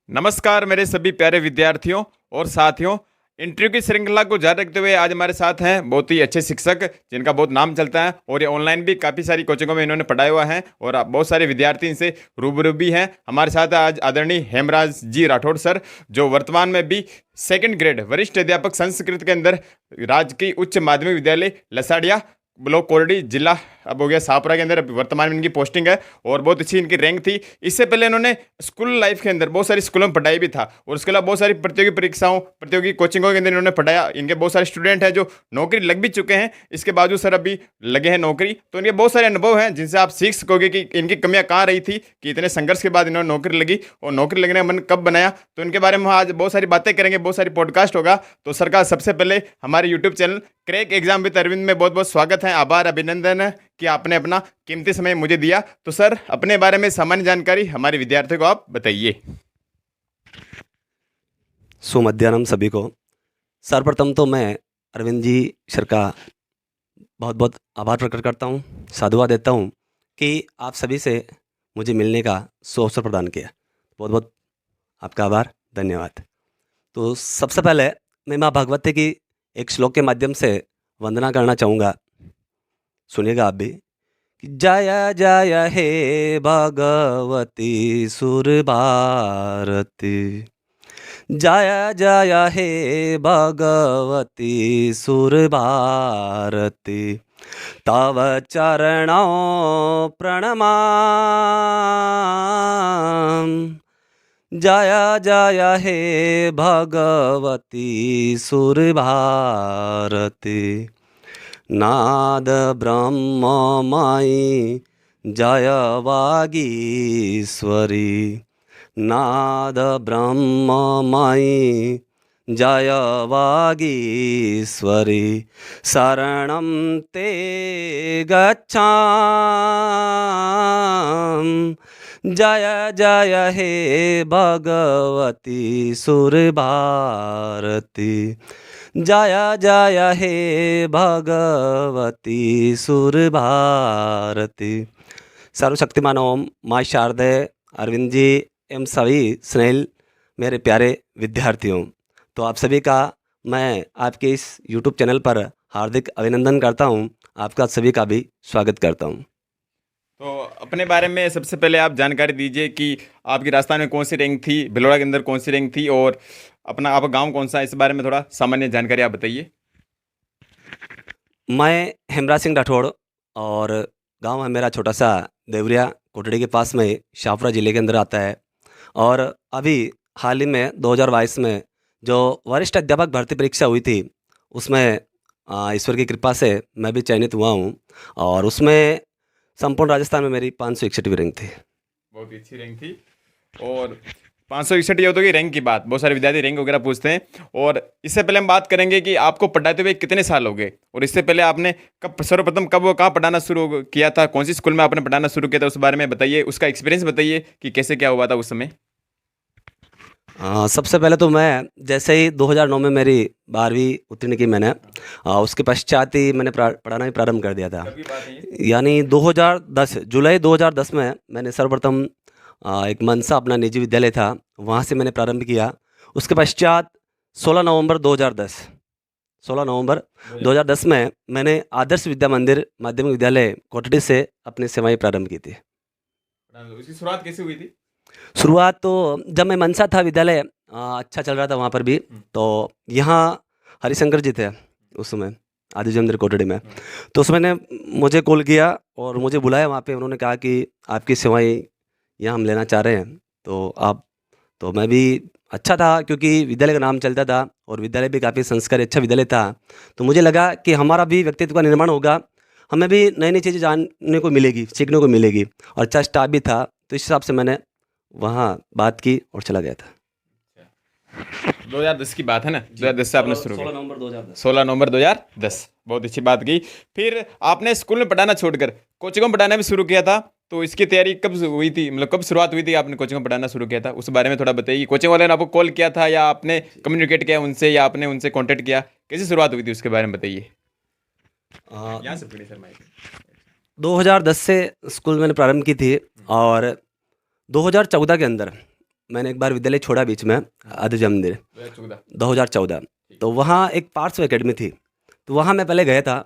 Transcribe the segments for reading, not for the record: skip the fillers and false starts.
नमस्कार मेरे सभी प्यारे विद्यार्थियों और साथियों। इंटरव्यू की श्रृंखला को जारी रखते हुए आज हमारे साथ हैं बहुत ही अच्छे शिक्षक जिनका बहुत नाम चलता है और ये ऑनलाइन भी काफ़ी सारी कोचिंगों में इन्होंने पढ़ाया हुआ है और बहुत सारे विद्यार्थी इनसे रूबरू भी हैं। हमारे साथ आज आदरणीय हेमराज जी राठौड़ सर, जो वर्तमान में भी सेकंड ग्रेड वरिष्ठ अध्यापक संस्कृत के अंदर राजकीय उच्च माध्यमिक विद्यालय लसाड़िया ब्लॉक कोरडी जिला अब हो गया शाहपुरा के अंदर अभी वर्तमान में इनकी पोस्टिंग है और बहुत अच्छी इनकी रैंक थी। इससे पहले इन्होंने स्कूल लाइफ के अंदर बहुत सारी स्कूलों में पढ़ाई भी था और उसके अलावा बहुत सारी प्रतियोगी परीक्षाओं प्रतियोगी कोचिंगों के अंदर इन्होंने पढ़ाया। इनके बहुत सारे स्टूडेंट हैं जो नौकरी लग भी चुके हैं, इसके बावजूद सर अभी लगे हैं नौकरी। तो इनके बहुत सारे अनुभव हैं जिनसे आप सीख सकोगे कि इनकी कमियां कहाँ रही थी कि इतने संघर्ष के बाद इन्होंने नौकरी लगी और नौकरी लगने का मन कब बनाया। तो इनके बारे में आज बहुत सारी बातें करेंगे, बहुत सारी पॉडकास्ट होगा। तो सर का सबसे पहले हमारे YouTube channel crack exam with Arvind में बहुत बहुत स्वागत है, आभार, अभिनंदन है कि आपने अपना कीमती समय मुझे दिया। तो सर अपने बारे में सामान्य जानकारी हमारे विद्यार्थियों को आप बताइए। सुमध्याह्नम सभी को। सर्वप्रथम तो मैं अरविंद जी सर का बहुत बहुत आभार प्रकट करता हूँ, साधुवाद देता हूँ कि आप सभी से मुझे मिलने का अवसर प्रदान किया। बहुत बहुत आपका आभार, धन्यवाद। तो सबसे पहले मैं माँ भगवती की एक श्लोक के माध्यम से वंदना करना चाहूँगा, सुनिएगा आप भी। कि जय जय हे भगवती सुर भारती, जय जय हे भगवती सुर भारती, तव चरणों प्रणमाम, जय जय हे भगवती सुर भारती, नाद ब्रह्ममयी जय वागीश्वरी, नाद ब्रह्ममयी जय वागीश्वरी, शरणं ते गच्छामि, जय जय हे भगवती सुर भारती, जय जय हे भगवती सुर भारती। सर्वशक्तिमान ओम माँ शारदे, अरविंद जी एवं सभी स्नेहिल मेरे प्यारे विद्यार्थियों, तो आप सभी का मैं आपके इस YouTube चैनल पर हार्दिक अभिनंदन करता हूं, आपका सभी का भी स्वागत करता हूं। तो अपने बारे में सबसे पहले आप जानकारी दीजिए कि आपकी राजस्थान में कौन सी रैंक थी, भिलवाड़ा के अंदर कौन सी रैंक थी और अपना आपका गांव कौन सा है, इस बारे में थोड़ा सामान्य जानकारी आप बताइए। मैं हेमराज सिंह राठौड़ और गांव है मेरा छोटा सा देवरिया, कोटड़ी के पास में शाहपुरा ज़िले के अंदर आता है। और अभी हाल ही में 2022 में जो वरिष्ठ अध्यापक भर्ती परीक्षा हुई थी उसमें ईश्वर की कृपा से मैं भी चयनित हुआ हूं और उसमें संपूर्ण राजस्थान में मेरी 561वीं रैंक थी। बहुत ही अच्छी रैंक थी और 561 ये होता है कि रैंक की बात, बहुत सारे विद्यार्थी रैंक वगैरह पूछते हैं। और इससे पहले हम बात करेंगे कि आपको पढ़ाते हुए कितने साल हो गए और इससे पहले आपने कब सर्वप्रथम कब वो कहाँ पढ़ाना शुरू किया था, कौन सी स्कूल में आपने पढ़ाना शुरू किया था, उस बारे में बताइए, उसका एक्सपीरियंस बताइए कि कैसे क्या हुआ था उस समय। सबसे पहले तो मैं जैसे ही 2009 में मेरी 12वीं उत्तीर्ण की मैंने, उसके पश्चात ही मैंने पढ़ाना ही प्रारंभ कर दिया था। कब की बात है ये? यानी 2010 जुलाई 2010 में मैंने सर्वप्रथम एक मनसा अपना निजी विद्यालय था वहाँ से मैंने प्रारंभ किया। उसके पश्चात 16 नवंबर 2010 में मैंने आदर्श विद्या मंदिर माध्यमिक विद्यालय कोटड़ी से अपनी सेवाएं प्रारंभ की थी। उसकी शुरुआत कैसे हुई थी? शुरुआत तो जब मैं मनसा था विद्यालय, अच्छा चल रहा था वहाँ पर भी। तो यहाँ हरिशंकर जी थे उस समय आदित्य मंदिर कोटड़ी में। तो उसमें ने मुझे कॉल किया और मुझे बुलाया वहाँ पे। उन्होंने कहा कि आपकी सेवाएं यहाँ हम लेना चाह रहे हैं तो आप, तो मैं भी अच्छा था क्योंकि विद्यालय का नाम चलता था और विद्यालय भी काफ़ी संस्कारी अच्छा विद्यालय था। तो मुझे लगा कि हमारा भी व्यक्तित्व का निर्माण होगा, हमें भी नई नई चीज़ें जानने को मिलेगी, सीखने को मिलेगी और अच्छा स्टाफ भी था। तो इस हिसाब से मैंने वहाँ बात की और चला गया था। 2010 की बात है ना? 2010 से आपने शुरू 16 किया। नवंबर 2010। 16 नवंबर 2010, बहुत अच्छी बात की। फिर आपने स्कूल में पढ़ाना छोड़कर कोचिंगों में पढ़ाना भी शुरू किया था, तो इसकी तैयारी कब हुई थी, मतलब कब शुरुआत हुई थी आपने कोचिंग में पढ़ाना शुरू किया था, उस बारे में थोड़ा बताइए। कोचिंग वाले ने आपको कॉल किया था या आपने कम्युनिकेट किया उनसे या आपने उनसे कॉन्टेक्ट किया, कैसे शुरुआत हुई थी उसके बारे में बताइए। यहाँ से पकड़िए सर माइक। 2010 से स्कूल मैंने प्रारंभ की थी और 2014 के अंदर मैंने एक बार विद्यालय छोड़ा बीच में, आदित्य मंदिर 2014। तो वहाँ एक पार्श्व एकेडमी थी, तो वहाँ मैं पहले गया था।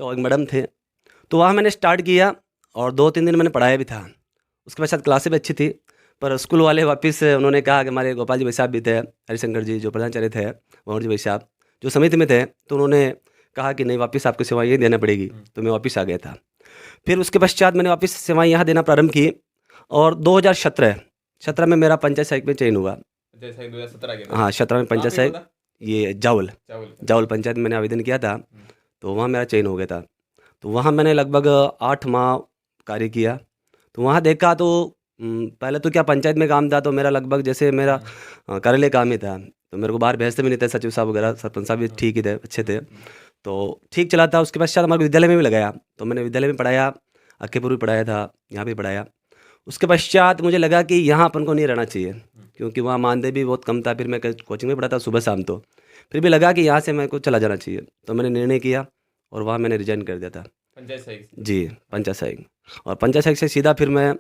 तो एक मैडम थे, तो वहाँ मैंने स्टार्ट किया और 2-3 दिन मैंने पढ़ाया भी था। उसके पश्चात क्लासें भी अच्छी थी, पर स्कूल वाले वापस उन्होंने कहा कि हमारे गोपाल जी भाई साहब भी थे, हरिशंकर जी जो प्रधानाचार्य थे, मोहन जी भाई साहब जो समिति में थे, तो उन्होंने कहा कि नहीं, वापस आपको सेवाएँ ये देना पड़ेगी। तो मैं वापस आ गया था। फिर उसके पश्चात मैंने वापस सेवाएँ यहाँ देना प्रारंभ की और 2017 में मेरा पंचायत सहायक में चयन हुआ। जैसे 2017 के हाँ, 17 में पंचायत सहायक, ये जावल पंचायत में मैंने आवेदन किया था, तो वहाँ मेरा चयन हो गया था। तो वहाँ मैंने लगभग 8 माह कार्य किया। तो वहाँ देखा तो पहले तो क्या पंचायत में काम था, तो मेरा लगभग जैसे मेरा कार्यालय काम ही था, तो मेरे को बाहर भेजते भी नहीं थे। सचिव साहब वगैरह, सरपंच साहब भी ठीक ही थे, अच्छे थे, तो ठीक चला था। उसके पश्चात हमारे विद्यालय में भी लगाया, तो मैंने विद्यालय में पढ़ाया, अक्केपुर भी पढ़ाया था, यहाँ भी पढ़ाया। उसके पश्चात मुझे लगा कि यहाँ अपन को नहीं रहना चाहिए, क्योंकि वहाँ मानदेय भी बहुत कम था। फिर मैं कोचिंग में पढ़ा था सुबह शाम, तो फिर भी लगा कि यहाँ से मेरे को चला जाना चाहिए। तो मैंने निर्णय किया और वहाँ मैंने रिजाइन कर दिया था पंचायत सहायक जी, पंचायत सहायक। और पंचायत सहायक से सीधा फिर मैं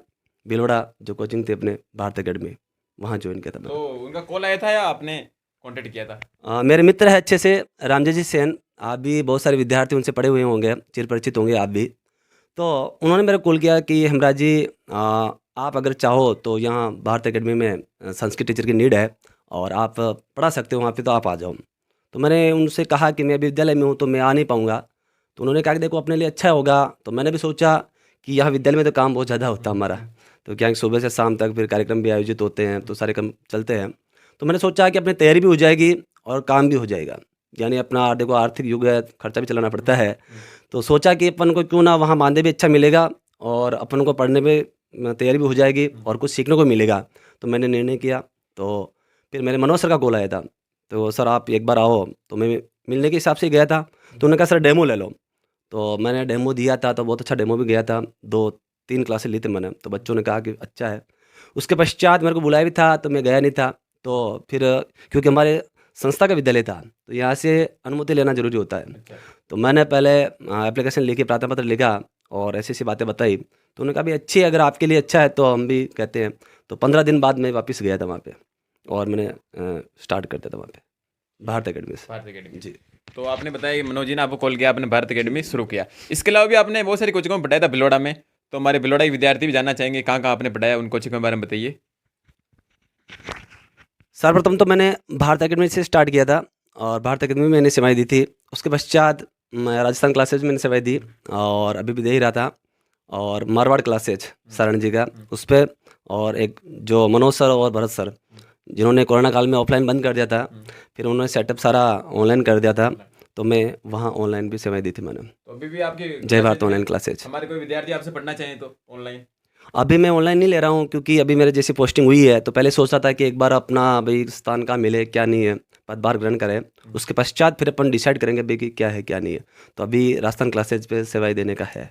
भिलवाड़ा जो कोचिंग थी अपने भारत अकेडमी, वहाँ ज्वाइन किया था मैं। तो उनका कॉल आया था या आपने कांटेक्ट किया था? मेरे मित्र है अच्छे से, रामजी सेन, आप भी बहुत सारे विद्यार्थी उनसे पढ़े हुए होंगे, चिर परिचित होंगे आप भी। तो उन्होंने मेरे को कॉल किया कि हेमराज जी, आप अगर चाहो तो यहाँ भारत अकेडमी में संस्कृत टीचर की नीड है और आप पढ़ा सकते हो वहाँ पे, तो आप आ जाओ। तो मैंने उनसे कहा कि मैं अभी विद्यालय में हूँ तो मैं आ नहीं पाऊँगा। तो उन्होंने कहा कि देखो अपने लिए अच्छा होगा। तो मैंने भी सोचा कि यहाँ विद्यालय में तो काम बहुत ज़्यादा होता है हमारा, तो क्या है कि सुबह से शाम तक फिर कार्यक्रम भी आयोजित होते हैं, तो सारे काम चलते हैं। तो मैंने सोचा कि अपनी तैयारी भी हो जाएगी और काम भी हो जाएगा, यानी अपना देखो आर्थिक युग है, खर्चा भी चलाना पड़ता है। तो सोचा कि अपन को क्यों ना वहाँ मानदेय भी अच्छा मिलेगा और अपन को पढ़ने में तैयारी भी हो जाएगी और कुछ सीखने को मिलेगा। तो मैंने निर्णय किया। तो फिर मेरे मनोज सर का कॉल आया था, तो सर आप एक बार आओ। तो मैं मिलने के हिसाब से गया था, तो उन्होंने कहा सर डेमो ले लो। तो मैंने डेमो दिया था, तो बहुत अच्छा डेमो भी गया था, 2-3 क्लासेस ली थी मैंने, तो बच्चों ने कहा कि अच्छा है। उसके पश्चात मेरे को बुलाया भी था, तो मैं गया नहीं था। तो फिर क्योंकि हमारे संस्था का विद्यालय था, तो यहाँ से अनुमति लेना जरूरी होता है। तो मैंने पहले एप्लीकेशन लिखी, प्रार्थना पत्र लिखा और ऐसी बातें बताई। तो उन्होंने कहा भी अच्छी है, अगर आपके लिए अच्छा है तो हम भी कहते हैं। तो 15 दिन बाद मैं वापस गया था वहाँ पे और मैंने स्टार्ट कर दिया था वहाँ पे भारत अकेडमी से। भारत अकेडमी जी। तो आपने बताया कि मनोज जी ने आपको कॉल किया, आपने भारत अकेडमी शुरू किया। इसके अलावा भी आपने बहुत सारी कोचिंगों में पढ़ाया था भिलवाड़ा में, तो हमारे भिलवाड़ा के विद्यार्थी भी जानना चाहेंगे कहाँ कहाँ आपने पढ़ाया, उन कोचिंगों के बारे में बताइए। सर्वप्रथम तो मैंने भारत अकेडमी से स्टार्ट किया था और भारत अकेडमी में मैंने सेवाएं दी थी। उसके पश्चात मैं राजस्थान क्लासेज में मैंने सेवाएं दी और अभी भी दे ही रहा था। और मारवाड़ क्लासेज शरण जी का उस पर, और एक जो मनोज सर और भरत सर जिन्होंने कोरोना काल में ऑफलाइन बंद कर दिया था, फिर उन्होंने सेटअप सारा ऑनलाइन कर दिया था, तो मैं वहाँ ऑनलाइन भी सेवाएं दी थी मैंने। तो अभी भी आपके जय भारत ऑनलाइन क्लासेज। हमारे कोई विद्यार्थी आपसे पढ़ना चाहें तो ऑनलाइन? अभी मैं ऑनलाइन नहीं ले रहा हूँ, क्योंकि अभी मेरे जैसी पोस्टिंग हुई है, तो पहले सोचा था कि एक बार अपना भाई स्थान का मिले क्या नहीं है, पदभार ग्रहण करें, उसके पश्चात फिर अपन डिसाइड करेंगे भाई कि क्या है क्या नहीं है। तो अभी राजस्थान क्लासेज पे सेवाएं देने का है,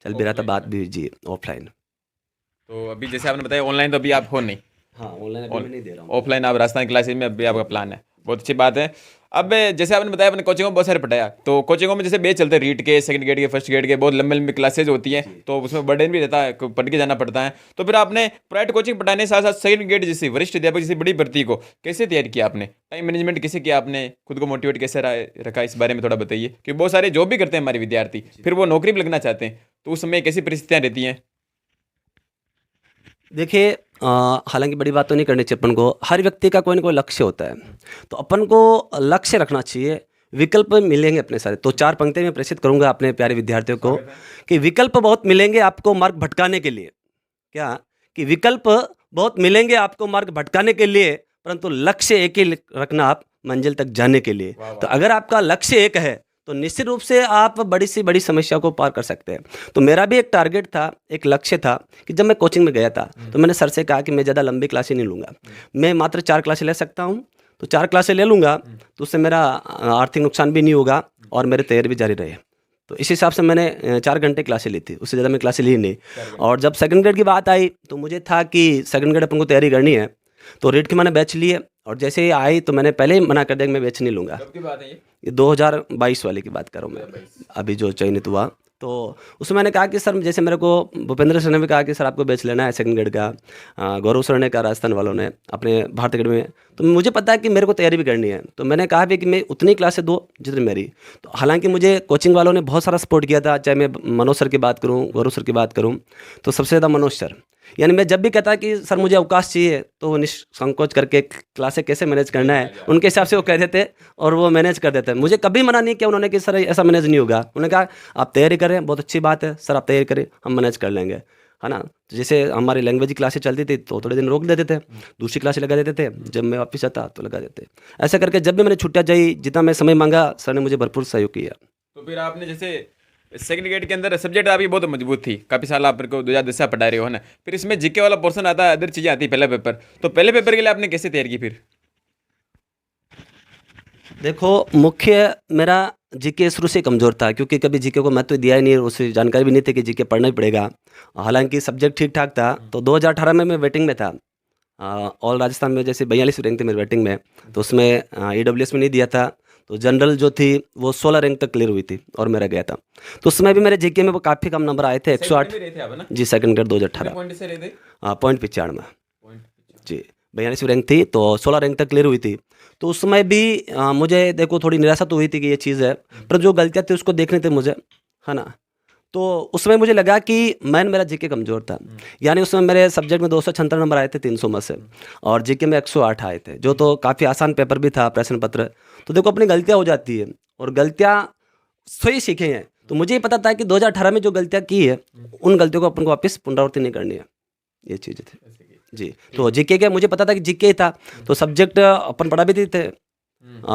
चल भी रहा था बात भी जी ऑफलाइन। तो अभी जैसे आपने बताया ऑनलाइन तो अभी आप हो नहीं, हाँ ऑनलाइन अभी मैं नहीं दे रहा हूँ। ऑफलाइन आप राजस्थान क्लासेज में अभी आपका प्लान है, बहुत अच्छी बात है। अब जैसे आपने बताया अपने कोचिंगों में बहुत सारे पढ़ाया, तो कोचिंगों में जैसे बेच चलते हैं रीट के, सेकंड ग्रेड के, फर्स्ट ग्रेड के, बहुत लंबे लंबी क्लासेज होती हैं, तो उसमें बर्डन भी रहता है, पढ़ के जाना पड़ता है। तो फिर आपने प्राइवेट कोचिंग पढ़ाने के साथ साथ सेकंड ग्रेड जैसे वरिष्ठ अध्यापक जैसी बड़ी भर्ती को कैसे तैयार किया आपने? टाइम मैनेजमेंट कैसे किया आपने? खुद को मोटिवेट कैसे रखा, इस बारे में थोड़ा बताइए। क्योंकि बहुत सारे जॉब भी करते हैं हमारे विद्यार्थी, फिर वो नौकरी भी लगना चाहते हैं, तो उस समय कैसी परिस्थितियाँ रहती हैं? देखिए, हालांकि बड़ी बात तो नहीं करनी चाहिए अपन को, हर व्यक्ति का कोई ना कोई लक्ष्य होता है, तो अपन को लक्ष्य रखना चाहिए। विकल्प मिलेंगे अपने सारे, तो 4 पंक्ति में प्रेषित करूंगा अपने प्यारे विद्यार्थियों को कि विकल्प बहुत मिलेंगे आपको मार्ग भटकाने के लिए। क्या कि विकल्प बहुत मिलेंगे आपको मार्ग भटकाने के लिए, परंतु लक्ष्य एक ही रखना आप मंजिल तक जाने के लिए। तो अगर आपका लक्ष्य एक है तो निश्चित रूप से आप बड़ी से बड़ी समस्या को पार कर सकते हैं। तो मेरा भी एक टारगेट था, एक लक्ष्य था कि जब मैं कोचिंग में गया था तो मैंने सर से कहा कि मैं ज़्यादा लंबी क्लासें नहीं लूँगा, मैं मात्र 4 क्लासें ले सकता हूँ, तो 4 क्लासें ले लूँगा, तो उससे मेरा आर्थिक नुकसान भी नहीं होगा और मेरे तैयारी भी जारी रहे। तो इस हिसाब से मैंने 4 घंटे क्लासें ली थी, उससे ज़्यादा मैं क्लासें ली नहीं। और जब सेकंड ग्रेड की बात आई तो मुझे था कि सेकंड ग्रेड अपन को तैयारी करनी है, तो रेट के मैंने बैच लिए और जैसे ही आई तो मैंने पहले ही मना कर दिया कि मैं बैच नहीं लूँगा। कब की बात है ये? ये 2022 वाले की बात कर रहा हूँ मैं, अभी जो चयनित हुआ तो उसमें मैंने कहा कि सर, जैसे मेरे को भूपेंद्र सर ने भी कहा कि सर आपको बैच लेना है सेकंड ग्रेड का, गौरव सर ने कहा राजस्थान वालों ने अपने भारतीय अकेडमी में, तो मुझे पता है कि मेरे को तैयारी भी करनी है। तो मैंने कहा भी कि मैं उतनी क्लासें दो जितनी मेरी। तो हालांकि मुझे कोचिंग वालों ने बहुत सारा सपोर्ट किया था, चाहे मैं मनोज सर की बात करूँ, गौरव सर की बात करूँ, तो सबसे ज़्यादा मनोज सर। यानी मैं जब भी कहता कि सर मुझे अवकाश चाहिए, तो वो निसंकोच करके क्लासें कैसे मैनेज करना है उनके हिसाब से वो कह देते और वो मैनेज कर देते। मुझे कभी मना नहीं किया उन्होंने कि सर ऐसा मैनेज नहीं होगा। उन्होंने कहा आप तैयारी करें, बहुत अच्छी बात है सर, आप तैयारी करें, हम मैनेज कर लेंगे, है ना। तो जैसे हमारी लैंग्वेज की क्लासें चलती थी तो थोड़े दिन रोक देते थे, दूसरी क्लासें लगा देते थे, जब मैं वापस आता तो लगा देते। ऐसा करके जब भी मैंने छुट्टियाँ चाहिए, जितना मैं समय मांगा, सर ने मुझे भरपूर सहयोग किया। तो फिर आपने जैसे सेकंड ग्रेड के अंदर सब्जेक्ट आपकी बहुत मजबूत थी, काफ़ी साल आप को 2010 से पढ़ा रहे हो, है ना। फिर इसमें जीके वाला पोर्शन आता है, अदर चीज़ें आती है, पहला पेपर। तो पहले पेपर के लिए आपने कैसे तैयारी की फिर? देखो, मुख्य मेरा जीके शुरू से कमज़ोर था, क्योंकि कभी जीके को महत्व दिया ही नहीं, उससे जानकारी भी नहीं थी कि जीके पढ़ना ही पड़ेगा। हालांकि सब्जेक्ट ठीक ठाक था। तो 2018 में मैं वेटिंग में था, ऑल राजस्थान में जैसे 42 रैंक थी मेरी वेटिंग में, तो उसमें EWS में नहीं दिया था। तो जनरल जो थी वो 16 रैंक तक क्लियर हुई थी और मेरा गया था। तो उसमें भी मेरे जीके में वो काफ़ी कम नंबर आए थे, 108 जी, सेकंड ग्रेड 2018 पॉइंट 95 जी, 42 रैंक थी, तो 16 रैंक तक क्लियर हुई थी। तो उस समय भी मुझे देखो थोड़ी निराशा तो हुई थी कि ये चीज़ है, पर जो गलतियाँ थी उसको देखने थे मुझे, है ना। तो उसमें मुझे लगा कि मेरा जीके कमज़ोर था। यानी उसमें मेरे सब्जेक्ट में 276 नंबर आए थे 300 में से, और जीके में 108 आए थे, जो तो काफ़ी आसान पेपर भी था, प्रश्न पत्र। तो देखो अपनी गलतियाँ हो जाती है, और गलतियाँ सही सीखे हैं। तो मुझे ही पता था कि 2018 में जो गलतियाँ की है, उन गलतियों को अपन को वापस पुनरावृत्ति नहीं करनी है, ये चीज़ें थी जी। तो जीके का मुझे पता था कि जीके था, तो सब्जेक्ट अपन पढ़ा भी थे,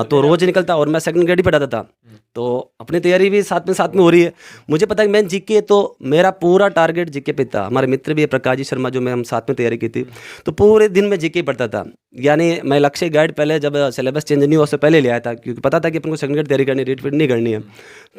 तो रोज निकलता, और मैं सेकंड ग्रेड ही पढ़ाता था। तो अपनी तैयारी भी साथ में हो रही है। मुझे पता है कि मैं जीके, तो मेरा पूरा टारगेट जीके पे था। हमारे मित्र भी है प्रकाश जी शर्मा, जो मैं हम साथ में तैयारी की थी, तो पूरे दिन में जीके पढ़ता था। यानी मैं लक्ष्य गाइड पहले, जब सिलेबस चेंज नहीं हुआ उससे पहले ले आया था, क्योंकि पता था कि अपन को सेकंड ग्रेड तैयारी करनी, रीट नहीं करनी है।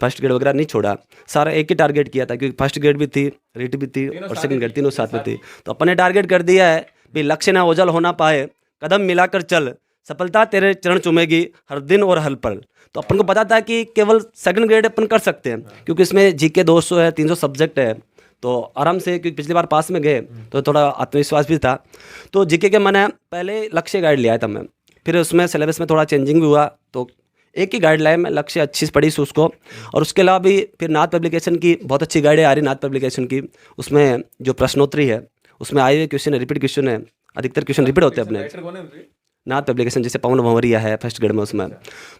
फर्स्ट ग्रेड वगैरह नहीं छोड़ा, सारा एक ही टारगेट किया था, क्योंकि फर्स्ट ग्रेड भी थी, रीट भी थी, और सेकंड ग्रेड, तीनों साथ में थी। तो अपन ने टारगेट कर दिया है भी लक्ष्य ना ओझल होना पाए, कदम मिलाकर चल, सफलता तेरे चरण चूमेगी हर दिन और हर पल। तो अपन को पता था कि केवल सेकंड ग्रेड अपन कर सकते हैं, क्योंकि इसमें जीके 200 है, 300 सब्जेक्ट है, तो आराम से, क्योंकि पिछली बार पास में गए तो थोड़ा आत्मविश्वास भी था। तो जीके के मैंने पहले लक्ष्य गाइड लिया था मैं, फिर उसमें सिलेबस में थोड़ा चेंजिंग भी हुआ, तो एक ही गाइड लाया मैं, लक्ष्य अच्छी पढ़ी से उसको। और उसके अलावा भी फिर नाथ पब्लिकेशन की बहुत अच्छी गाइड आ रही, नाथ पब्लिकेशन की, उसमें जो प्रश्नोत्तरी है उसमें आए हुए क्वेश्चन है, रिपीट क्वेश्चन है, अधिकतर क्वेश्चन रिपीट होते हैं अपने। नाथ पब्लिकेशन जैसे पवन भंवरिया है फर्स्ट ग्रेड में, उसमें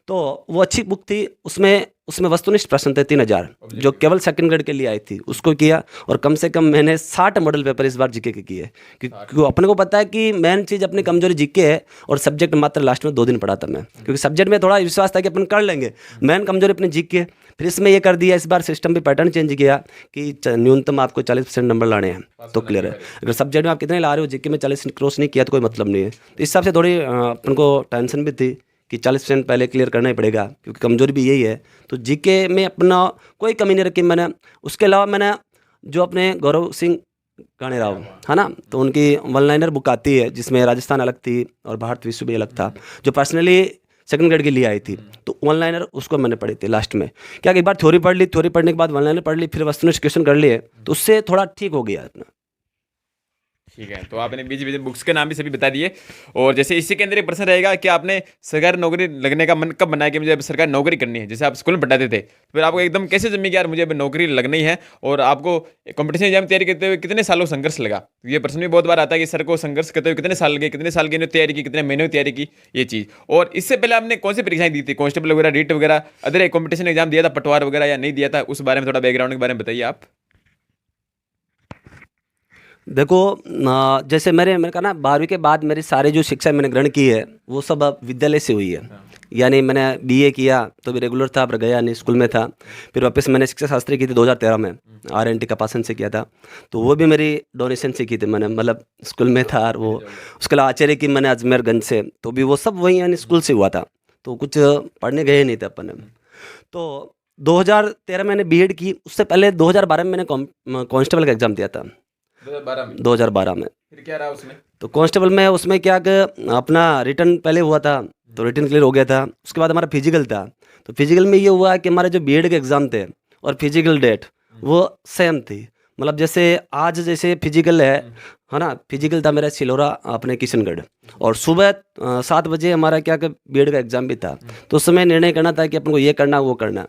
तो वो अच्छी बुक थी। उसमें वस्तुनिष्ठ प्रश्न थे 3000, जो केवल सेकंड ग्रेड के लिए आई थी, उसको किया। और कम से कम मैंने 60 मॉडल पेपर इस बार जीके के किए, क्योंकि अपने को पता है कि मेन चीज़ अपनी कमजोरी जीके है, और सब्जेक्ट मात्र लास्ट में 2 दिन पढ़ा था मैं, क्योंकि सब्जेक्ट में थोड़ा विश्वास था कि अपन कर लेंगे, मेन कमजोरी अपनी जीके। फिर इसमें ये कर दिया, इस बार सिस्टम भी पैटर्न चेंज किया कि न्यूनतम आपको 40% नंबर लाने हैं तो क्लियर है। अगर सब्जेक्ट में आप कितने ला रहे हो, जीके में 40 क्रॉस नहीं किया तो कोई मतलब नहीं है। तो इस हिसाब से थोड़ी अपन को टेंशन भी थी कि 40% पहले क्लियर करना ही पड़ेगा, क्योंकि कमजोरी भी यही है। तो जीके में अपना कोई कमी नहीं रखी मैंने। उसके अलावा मैंने जो अपने गौरव सिंह गाणे राव है ना, तो उनकी वन लाइनर बुक आती है, जिसमें राजस्थान अलग थी और भारत विश्व भी अलग था, जो पर्सनली सेकंड ग्रेड के लिए आई थी। तो वन लाइनर उसको मैंने पढ़ी थी लास्ट में। क्या एक बार थ्योरी पढ़ ली, थ्योरी पढ़ने के बाद वन लाइनर पढ़ ली, फिर वस्तुनिष्ठ क्वेश्चन कर लिए, तो उससे थोड़ा ठीक हो गया अपना। ठीक है, तो आपने बीच बीच बुक्स के नाम भी सभी बता दिए। और जैसे इसी के अंदर एक प्रश्न रहेगा कि आपने सरकारी नौकरी लगने का मन कब बनाया कि मुझे अब सरकारी नौकरी करनी है? जैसे आप स्कूल में पढ़ाते थे, फिर आपको एकदम कैसे जमी कि यार मुझे अब नौकरी लगनी है? और आपको कंपटीशन एग्जाम तैयारी करते हुए कितने सालों संघर्ष लगा? ये प्रश्न भी बहुत बार आता है कि सर को संघर्ष करते हुए कितने साल लगे, कितने साल की तैयारी की, कितने महीनों की तैयारी की, ये चीज़। और इससे पहले आपने कौन सी परीक्षाएं दी थी, कांस्टेबल वगैरह, रीट वगैरह, अदर कॉम्पिटिशन एग्जाम दिया था, पटवार वगैरह, या नहीं दिया था? उस बारे में थोड़ा बैकग्राउंड के बारे में बताइए आप। देखो, जैसे मैंने कहा ना, 12वीं के बाद मेरी सारी जो शिक्षा मैंने ग्रहण की है वो सब अब विद्यालय से हुई है। यानी मैंने बीए किया तो भी रेगुलर था, पर गया नहीं, स्कूल में था। फिर वापस मैंने शिक्षा शास्त्री की थी 2013 में, RNT का पासन से किया था, तो वो भी मेरी डोनेशन से की थी मैंने, मतलब स्कूल में था। और वो उसके अलावा आचार्य की मैंने अजमेरगंज से, तो भी वो सब वही यानी स्कूल से हुआ था, तो कुछ पढ़ने गए नहीं थे अपन। तो 2013 मैंने बीएड की, उससे पहले 2012 में मैंने कांस्टेबल का एग्ज़ाम दिया था। 2012 में फिर क्या रहा उसमें? तो कांस्टेबल में उसमें क्या कि अपना रिटर्न पहले हुआ था, तो रिटर्न क्लियर हो गया था। उसके बाद हमारा फिजिकल था, तो फिजिकल में ये हुआ कि हमारे जो बीएड के एग्ज़ाम थे और फिजिकल डेट वो सेम थी। मतलब जैसे आज जैसे फिजिकल है ना, फिजिकल था मेरा सिलोरा अपने किशनगढ़, और सुबह 7 बजे हमारा क्या कि बीएड का एग्ज़ाम भी था। तो उस समय निर्णय करना था कि अपन को ये करना वो करना।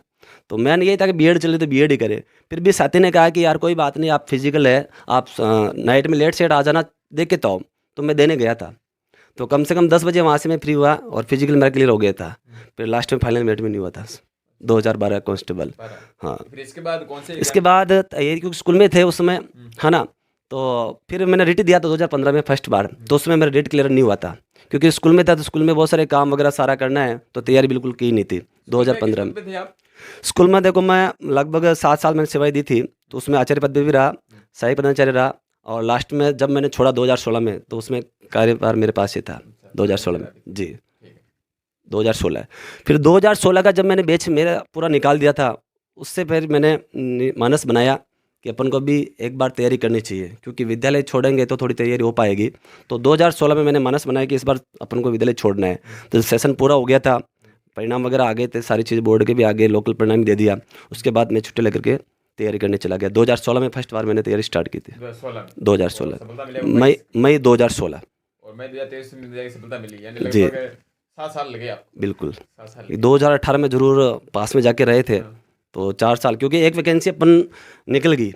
तो मैंने यही था कि बीएड चले तो बीएड ही करे। फिर भी साथी ने कहा कि यार कोई बात नहीं, आप फिजिकल है, आप नाइट में लेट सेट आ जाना, देख के तो आओ। तो मैं देने गया था, तो कम से कम 10 बजे वहाँ से मैं फ्री हुआ और फिजिकल मेरा क्लियर हो गया था। फिर लास्ट में फाइनल मेरिट में नहीं हुआ था, 2012 कांस्टेबल। हाँ, फिर इसके बाद कौन से इसके बाद ये क्योंकि स्कूल में थे उस समय, है ना, तो फिर मैंने रिट दिया था 2015 में फर्स्ट बार। तो उसमें मेरा रिट क्लियर नहीं हुआ था, क्योंकि स्कूल में था तो स्कूल में बहुत सारे काम वगैरह सारा करना है, तो तैयारी बिल्कुल की नहीं थी 2015 में। थे आप? स्कूल में देखो मैं लगभग 7 साल मैंने सेवाई दी थी, तो उसमें आचार्य पद पे भी रहा, सहायक प्रधानाचार्य रहा, और लास्ट में जब मैंने छोड़ा 2016 में, तो उसमें कार्यभार मेरे पास ही था 2016 में जी, 2016। फिर 2016 का जब मैंने बैच मेरा पूरा निकाल दिया था, उससे फिर मैंने मानस बनाया कि अपन को भी एक बार तैयारी करनी चाहिए, क्योंकि विद्यालय छोड़ेंगे तो थोड़ी तैयारी हो पाएगी। तो 2016 में मैंने मानस बनाया कि इस बार अपन को विद्यालय छोड़ना है। तो सेशन पूरा हो गया था, परिणाम वगैरह आ गए थे, सारी चीज़ बोर्ड के भी आ गए, लोकल परिणाम भी दे दिया। उसके बाद मैं छुट्टी लेकर के तैयारी करने चला गया। 2016 में फर्स्ट बार मैंने तैयारी स्टार्ट की थी। 2016 मई 2016 और मैं 2023 में जाके सफलता मिली, यानी जी। लगभग 7 साल लगे आपको। बिल्कुल। 7 साल 2018 में जरूर पास में जाके रहे थे, तो 4 साल, क्योंकि एक वैकेंसी अपन निकल गई,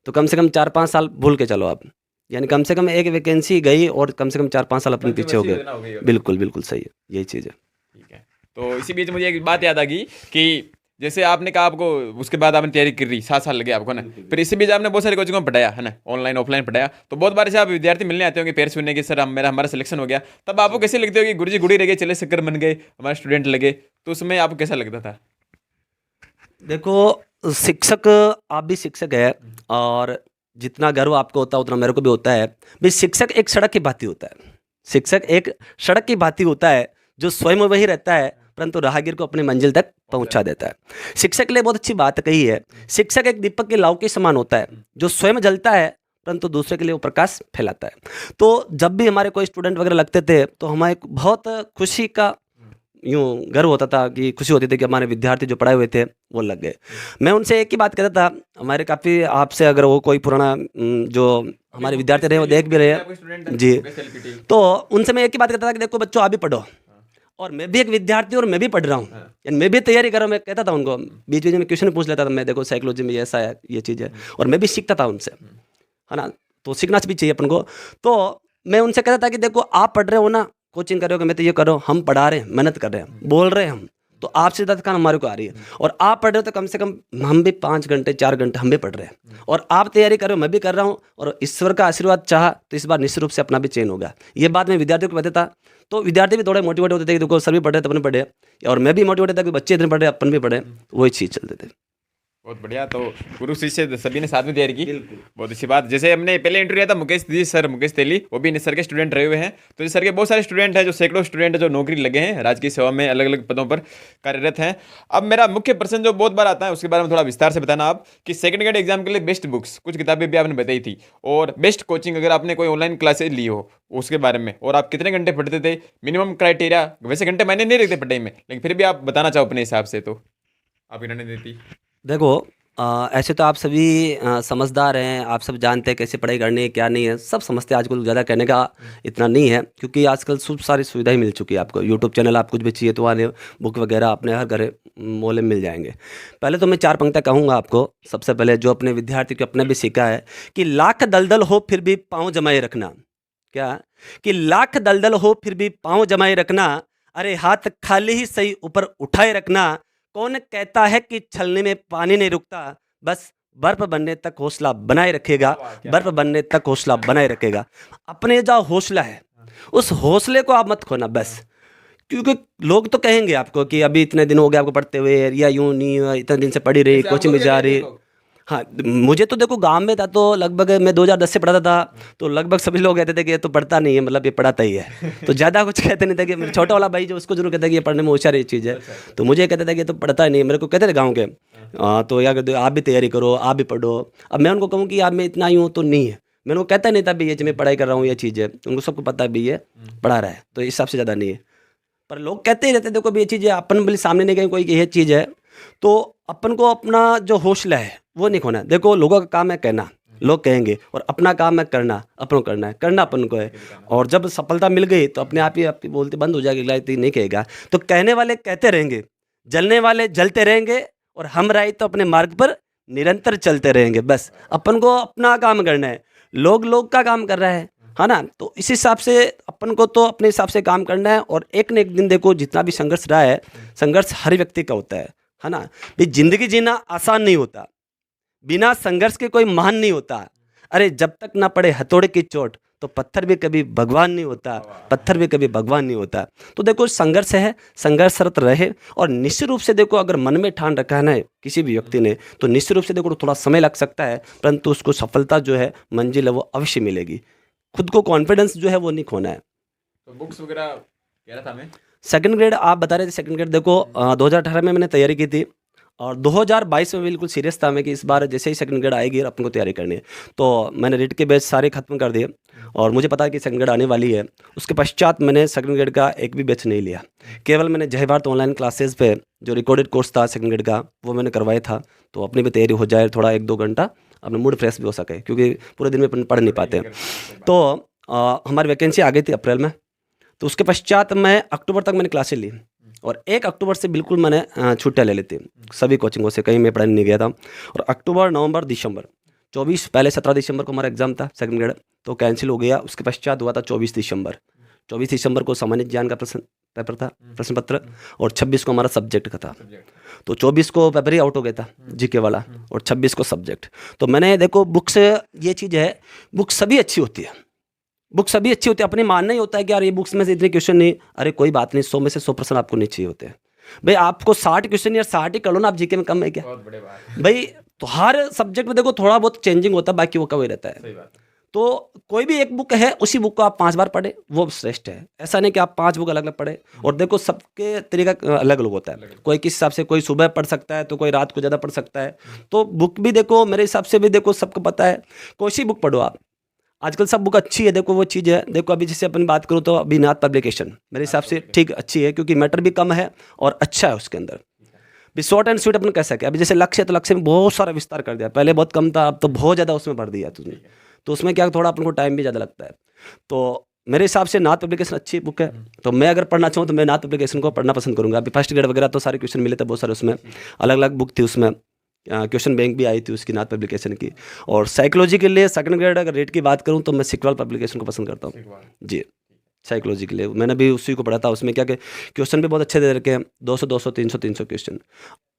तो कम से कम 4-5 साल भूल के चलो आप, यानी कम से कम एक वैकेंसी गई और कम से कम 4-5 साल अपने पीछे हो गए। बिल्कुल बिल्कुल सही है, यही चीज़ है। ठीक है। तो इसी बीच मुझे एक बात याद आ गई कि जैसे आपने कहा आपको उसके बाद आपने तैयारी कर रही, 7 साल लगे आपको ना, फिर इसी बीच आपने बहुत सारे कोचिंगों में पढ़ाया है ना, ऑनलाइन ऑफलाइन पढ़ाया, तो बहुत बार से आप विद्यार्थी मिलने आते होंगे पेरेंट्स सुनने की, सर हमारा सिलेक्शन हो गया, तब आपको कैसे लगते हो कि गुरुजी गुड़ी रह गए, चले शक्कर बन गए, हमारे स्टूडेंट लगे, तो उसमें आपको कैसा लगता था? देखो, शिक्षक, आप भी शिक्षक है, और जितना गर्व आपको होता है उतना मेरे को भी होता है। भाई शिक्षक एक सड़क की भांति होता है, शिक्षक एक सड़क की भांति होता है, जो स्वयं वही रहता है परंतु राहगीर को अपनी मंजिल तक पहुंचा देता है। शिक्षक के लिए बहुत अच्छी बात कही है, शिक्षक एक दीपक के लाव के समान होता है, जो स्वयं जलता है परंतु दूसरे के लिए वो प्रकाश फैलाता है। तो जब भी हमारे कोई स्टूडेंट वगैरह लगते थे, तो हमें बहुत खुशी का यूँ गर्व होता था, कि खुशी होती थी कि हमारे विद्यार्थी जो पढ़ाए हुए थे वो लग गए। मैं उनसे एक ही बात कहता था, हमारे काफ़ी आपसे अगर वो कोई पुराना जो हमारे विद्यार्थी रहे वो देख भी रहे हैं जी, तो उनसे मैं एक ही बात कहता था कि देखो बच्चों, आप भी पढ़ो, और मैं भी एक विद्यार्थी और मैं भी पढ़ रहा हूँ, यानी मैं भी तैयारी कर रहा हूँ। मैं कहता था उनको, बीच बीच में क्वेश्चन पूछ लेता था मैं, देखो साइकोलॉजी में ये ऐसा है, ये चीज़ है, और मैं भी सीखता था उनसे, है ना, तो सीखना भी चाहिए अपन को। तो मैं उनसे कहता था कि देखो आप पढ़ रहे हो ना, कोचिंग कर रहे हो, मैं तो ये कर रहा हूँ, हम पढ़ा रहे हैं, मेहनत कर रहे हैं, बोल रहे हैं हम, तो आपसे ज़्यादा थकान हमारे को आ रही है, और आप पढ़ रहे हो तो कम से कम हम भी 5 घंटे 4 घंटे हम भी पढ़ रहे हैं, और आप तैयारी कर रहे हो, मैं भी कर रहा हूँ, और ईश्वर का आशीर्वाद चाहा तो इस बार निश्चित रूप से अपना भी चयन होगा। ये बात मैं विद्यार्थियों को बताता था, तो विद्यार्थी भी थोड़े मोटिवेट होते थे कि देखो सर भी पढ़ रहे थे अपन पढ़े, और मैं भी मोटिवेट था कि बच्चे इतने पढ़ रहे अपन भी पढ़े, वही चीज़ चलते थे। बहुत बढ़िया। तो गुरु शिष्य सभी ने साथ में तैयारी की, बहुत अच्छी बात। जैसे हमने पहले इंटरव्यू किया था मुकेश जी, सर मुकेश तेली, वो भी सर के स्टूडेंट रहे हुए हैं। तो सर के बहुत सारे स्टूडेंट हैं, जो सैकड़ों स्टूडेंट हैं जो नौकरी लगे हैं, राजकीय सेवा में अलग अलग पदों पर कार्यरत हैं। अब मेरा मुख्य प्रश्न जो बहुत बार आता है, उसके बारे में थोड़ा विस्तार से बताना आप, कि सेकंड ग्रेड एग्जाम के लिए बेस्ट बुक्स, कुछ किताबें भी आपने बताई थी, और बेस्ट कोचिंग अगर आपने कोई ऑनलाइन क्लासेज ली हो उसके बारे में, और आप कितने घंटे पढ़ते थे, मिनिमम क्राइटेरिया, वैसे घंटे मैंने नहीं रखते पढ़ाई में, लेकिन फिर भी आप बताना चाहो अपने हिसाब से, तो आप इन्होंने देती। देखो, ऐसे तो आप सभी समझदार हैं, आप सब जानते हैं कैसे पढ़ाई करनी है क्या नहीं है, सब समझते हैं। आजकल ज़्यादा कहने का इतना नहीं है, क्योंकि आजकल खूब सारी सुविधाएं मिल चुकी है आपको। यूट्यूब चैनल, आप कुछ भी चाहिए तो वाले बुक वगैरह अपने हर घर मोहल्ले में मिल जाएंगे। पहले तो मैं 4 पंक्तियाँ कहूँगा आपको। सबसे पहले जो अपने विद्यार्थी को अपने भी सीखा है कि लाख दलदल हो फिर भी पाँव जमाए रखना। क्या? कि लाख दलदल हो फिर भी पाँव जमाए रखना, अरे हाथ खाली ही सही ऊपर उठाए रखना। कौन कहता है कि छलने में पानी नहीं रुकता, बस बर्फ बनने तक हौसला बनाए रखेगा, बर्फ बनने तक हौसला बनाए रखेगा। अपने जो हौसला है उस हौसले को आप मत खोना बस, क्योंकि लोग तो कहेंगे आपको कि अभी इतने दिन हो गए आपको पढ़ते हुए, या यूं नहीं इतने दिन से पढ़ी रही, कोचिंग में जा रही। हाँ, मुझे तो देखो गांव में था तो लगभग मैं 2010 से पढ़ाता था, तो लगभग सभी लोग कहते थे कि ये तो पढ़ता नहीं है, मतलब ये पढ़ाता ही है, तो ज़्यादा कुछ कहते नहीं थे। कि मेरा छोटा वाला भाई जो उसको जरूर कहता है कि ये पढ़ने में होशियार ये चीज़ है, तो मुझे कहता था कि ये तो पढ़ता ही नहीं है। मेरे को कहते थे गाँव के, तो या कहते आप भी तैयारी करो, आप भी पढ़ो। अब मैं उनको कहूँ कि आप में इतना ही हूँ तो नहीं है, मैंने उनको कहता नहीं था भाई ये मैं पढ़ाई कर रहा हूँ, ये चीज़ है, उनको सबको पता है भाई ये पढ़ा रहा है, तो इस हिसाब से ज़्यादा नहीं है। पर लोग कहते ही रहते, देखो भी ये चीज़ है, अपन भले सामने नहीं कहें कोई कि ये चीज़ है, तो अपन को अपना जो हौसला है वो नहीं खोना है। देखो लोगों का काम है कहना, लोग कहेंगे, और अपना काम है करना, अपनों करना है, करना अपन को है। और जब सफलता मिल गई तो अपने आप ही आपकी बोलते बंद हो जाएगी, लाइट नहीं कहेगा। तो कहने वाले कहते रहेंगे, जलने वाले जलते रहेंगे, और हम राय तो अपने मार्ग पर निरंतर चलते रहेंगे। बस अपन को अपना काम करना है, लोग का काम कर रहा है ना। तो इस हिसाब से अपन को तो अपने हिसाब से काम करना है। और एक न एक दिन देखो जितना भी संघर्ष रहा है, संघर्ष हर व्यक्ति का होता है ना। भाई जिंदगी जीना आसान नहीं होता, बिना संघर्ष के कोई महान नहीं होता। अरे जब तक ना पड़े हथौड़े की चोट तो पत्थर भी कभी भगवान नहीं होता, पत्थर भी कभी भगवान नहीं होता। तो देखो संघर्ष है, संघर्षरत रहे। और निश्चित रूप से देखो अगर मन में ठान रखा है ना किसी भी व्यक्ति ने, तो निश्चित रूप से देखो थोड़ा समय लग सकता है, परंतु उसको सफलता जो है, मंजिल है, वो अवश्य मिलेगी। खुद को कॉन्फिडेंस जो है वो नहीं खोना है। तो बुक्स वगैरह कह रहा था मैं, सेकंड ग्रेड आप बता रहे थे, सेकंड ग्रेड देखो 2018 में मैंने तैयारी की थी, और 2022 में बिल्कुल सीरियस था मैं कि इस बार जैसे ही सेकंड ग्रेड आएगी अपन को तैयारी करनी है। तो मैंने रीट के बैच सारे खत्म कर दिए, और मुझे पता है कि सेकंड ग्रेड आने वाली है। उसके पश्चात मैंने सेकंड ग्रेड का एक भी बैच नहीं लिया, केवल मैंने जय भारत ऑनलाइन क्लासेस पे जो रिकॉर्डेड कोर्स था सेकंड ग्रेड का, वो मैंने करवाया था। तो अपनी भी तैयारी हो जाए, थोड़ा 1-2 घंटा अपना मूड फ्रेश भी हो सके, क्योंकि पूरे दिन में अपन पढ़ नहीं पाते। तो हमारी वैकेंसी आ गई थी अप्रैल में, तो उसके पश्चात मैं अक्टूबर तक मैंने क्लासेस ली, और 1 अक्टूबर से बिल्कुल मैंने छुट्टियाँ ले ली थी सभी कोचिंगों से, कहीं मैं पढ़ाने नहीं गया था। और अक्टूबर, नवंबर, दिसंबर 24, पहले 17 दिसंबर को हमारा एग्जाम था सेकंड ग्रेड, तो कैंसिल हो गया। उसके पश्चात हुआ था 24 दिसंबर। 24 दिसंबर को सामान्य ज्ञान का प्रश्न पेपर था, प्रश्न पत्र, और 26 को हमारा सब्जेक्ट का था। तो 24 को पेपर ही आउट हो गया था जीके वाला, और 26 को सब्जेक्ट। तो मैंने देखो बुक से ये चीज़ है, बुक सभी अच्छी होती है, बुक सभी अच्छी होती है। अपने मानना ही होता है कि यार ये बुक्स में से इतने क्वेश्चन नहीं, अरे कोई बात नहीं, 100 में से 100% आपको नहीं चाहिए होते हैं। भाई आपको 60 क्वेश्चन या 60 ही कर लो ना, आप जीके में कम है क्या? बहुत बड़े बात भाई तो हर सब्जेक्ट में देखो थोड़ा बहुत चेंजिंग होता है, बाकी वो का वही रहता है। सही बात है। तो कोई भी एक बुक है, उसी बुक को आप 5 बार पढ़े, वो श्रेष्ठ है। ऐसा नहीं कि आप 5 बुक अलग अलग पढ़े। और देखो सबके तरीका अलग अलग होता है, कोई किस हिसाब से, कोई सुबह पढ़ सकता है तो कोई रात को ज़्यादा पढ़ सकता है। तो बुक भी देखो मेरे हिसाब से भी देखो सबको पता है, कोई सी बुक पढ़ो आप, आजकल सब बुक अच्छी है। देखो वो चीज़ है, देखो अभी जैसे अपन बात करूँ तो अभी नाथ पब्लिकेशन मेरे हिसाब से ठीक अच्छी है, क्योंकि मैटर भी कम है और अच्छा है उसके अंदर भी, शॉर्ट एंड स्वीट अपन कह सके। अभी जैसे लक्ष्य है तो लक्ष्य में बहुत सारा विस्तार कर दिया, पहले बहुत कम था, अब तो बहुत ज़्यादा उसमें भर दिया तुमने। तो उसमें क्या थोड़ा अपन को टाइम भी ज़्यादा लगता है। तो मेरे हिसाब से नाथ पब्लिकेशन अच्छी बुक है। तो मैं अगर पढ़ना चाहूँ तो मैं नाथ पब्लिकेशन को पढ़ना पसंद करूँगा। अभी फर्स्ट ग्रेड वगैरह तो सारे क्वेश्चन मिले थे बहुत सारे, उसमें अलग अलग बुक थी, उसमें क्वेश्चन बैंक भी आई थी उसकी नाथ पब्लिकेशन की। और साइकोलॉजी के लिए सेकंड ग्रेड अगर रेट की बात करूँ तो मैं सिकवाल पब्लिकेशन को पसंद करता हूँ जी। साइकोलॉजी के लिए मैंने भी उसी को पढ़ा था, उसमें क्या कि क्वेश्चन भी बहुत अच्छे दे रखे हैं, 200 200 300 300 क्वेश्चन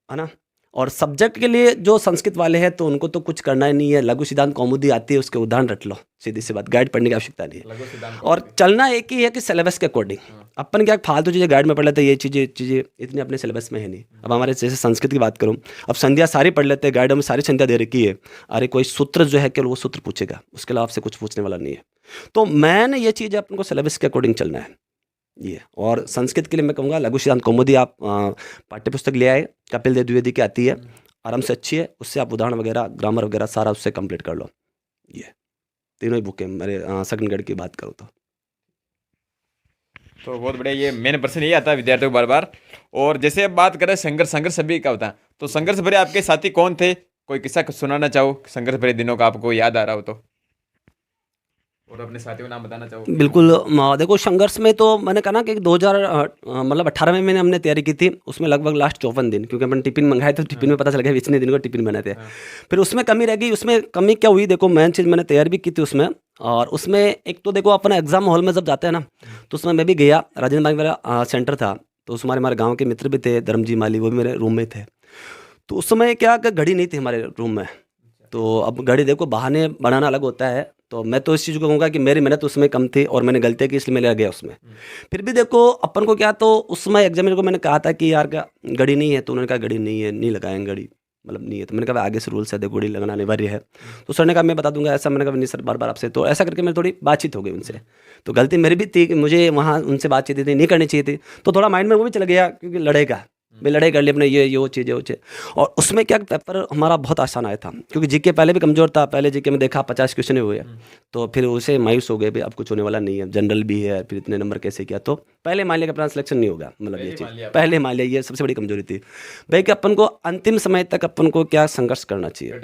है ना। और सब्जेक्ट के लिए जो संस्कृत वाले हैं तो उनको तो कुछ करना ही नहीं है, लघु सिद्धांत कौमुदी आती है, उसके उदाहरण रट लो, सीधी सी बात, गाइड पढ़ने की आवश्यकता नहीं है। और चलना एक ही है कि सिलेबस के अकॉर्डिंग। अपन क्या फालतू चीज़ें गाइड में पढ़ लेते हैं, ये चीज़ें इतनी अपने सिलेबस में है नहीं। अब हमारे जैसे संस्कृत की बात करूँ, अब संध्या सारी पढ़ लेते हैं, गाइड में सारी संध्या दे रखी है, अरे कोई सूत्र जो है केवल वो सूत्र पूछेगा, उसके अलावा आपसे कुछ पूछने वाला नहीं है। तो मैंने ये चीज़ अपन को सिलेबस के अकॉर्डिंग चलना है ये। और संस्कृत के लिए मैं कहूँगा लघु सिद्धांत कौमुदी आप पाठ्य पुस्तक ले आए, कपिल देव द्विवेदी की आती है, आराम से अच्छी है, उससे आप उदाहरण वगैरह ग्रामर वगैरह सारा उससे कंप्लीट कर लो। ये तीनों ही बुक है मेरे सेकंड ग्रेड की बात करूँ तो बहुत बढ़िया। ये मेन प्रश्न यही आता है विद्यार्थियों को बार बार। और जैसे अब बात करें संघर्ष, संघर्ष सभी का होता है, तो संघर्ष भरे आपके साथी कौन थे? कोई किस्सा सुनाना चाहो संघर्ष भरे दिनों का, आपको याद आ रहा हो तो, और अपने साथियों का नाम बताना चाहो। बिल्कुल। देखो संघर्ष में तो मैंने कहा ना कि 2018 में हमने तैयारी की थी, उसमें लगभग लास्ट 54 दिन, क्योंकि अपन टिफिन मंगाए थे, टिफिन में पता चल गया इतने दिन को टिफिन बनाए थे। फिर उसमें कमी रह गई। उसमें कमी क्या हुई, देखो मेन चीज़ मैंने तैयारी भी की थी उसमें, और उसमें एक तो देखो अपना एग्जाम हॉल में जब जाते हैं ना, तो उसमें मैं भी गया, राजेंद्र बैंक मेरा सेंटर था, तो उसमें हमारे गाँव के मित्र भी थे, धर्मजी माली, वो भी मेरे रूम में थे। तो उस समय क्या घड़ी नहीं थी हमारे रूम में, तो अब घड़ी देखो बहाने बनाना अलग होता है। तो मैं तो इस चीज़ को कहूँगा कि मेरी मेहनत उसमें कम थी और मैंने गलती की, इसलिए मैं ले गया उसमें। फिर भी देखो अपन को क्या, तो उसमें एग्जामिनर को मैंने कहा था कि यार क्या घड़ी नहीं है, तो उन्होंने कहा घड़ी नहीं है, नहीं लगाएंगे घड़ी, मतलब नहीं है। तो मैंने कहा आगे से रूल्स है, देखो घड़ी लगाना अनिवार्य है। तो सर ने कहा मैं बता दूंगा ऐसा। मैंने कहा नहीं सर, बार बार आपसे, तो ऐसा करके मेरी थोड़ी बातचीत हो गई उनसे। तो गलती मेरी भी थी कि मुझे वहाँ उनसे बातचीत नहीं करनी चाहिए थी, तो थोड़ा माइंड में वो भी चला गया, क्योंकि लड़ेगा भाई लड़ाई कर ली अपने, ये वो चीज़ वो चीज़। और उसमें क्या पेपर हमारा बहुत आसान आया था, क्योंकि जीके पहले भी कमज़ोर था। पहले जीके में देखा 50 क्वेश्चन ही हुए, तो फिर उसे मायूस हो गए, भाई अब कुछ होने वाला नहीं है, जनरल भी है, फिर इतने नंबर कैसे किया। तो पहले मान लिया कि अपना सिलेक्शन नहीं होगा, मतलब ये चीज़ पहले मान लिया, ये सबसे बड़ी कमजोरी थी भाई, कि अपन को अंतिम समय तक अपन को क्या संघर्ष करना चाहिए,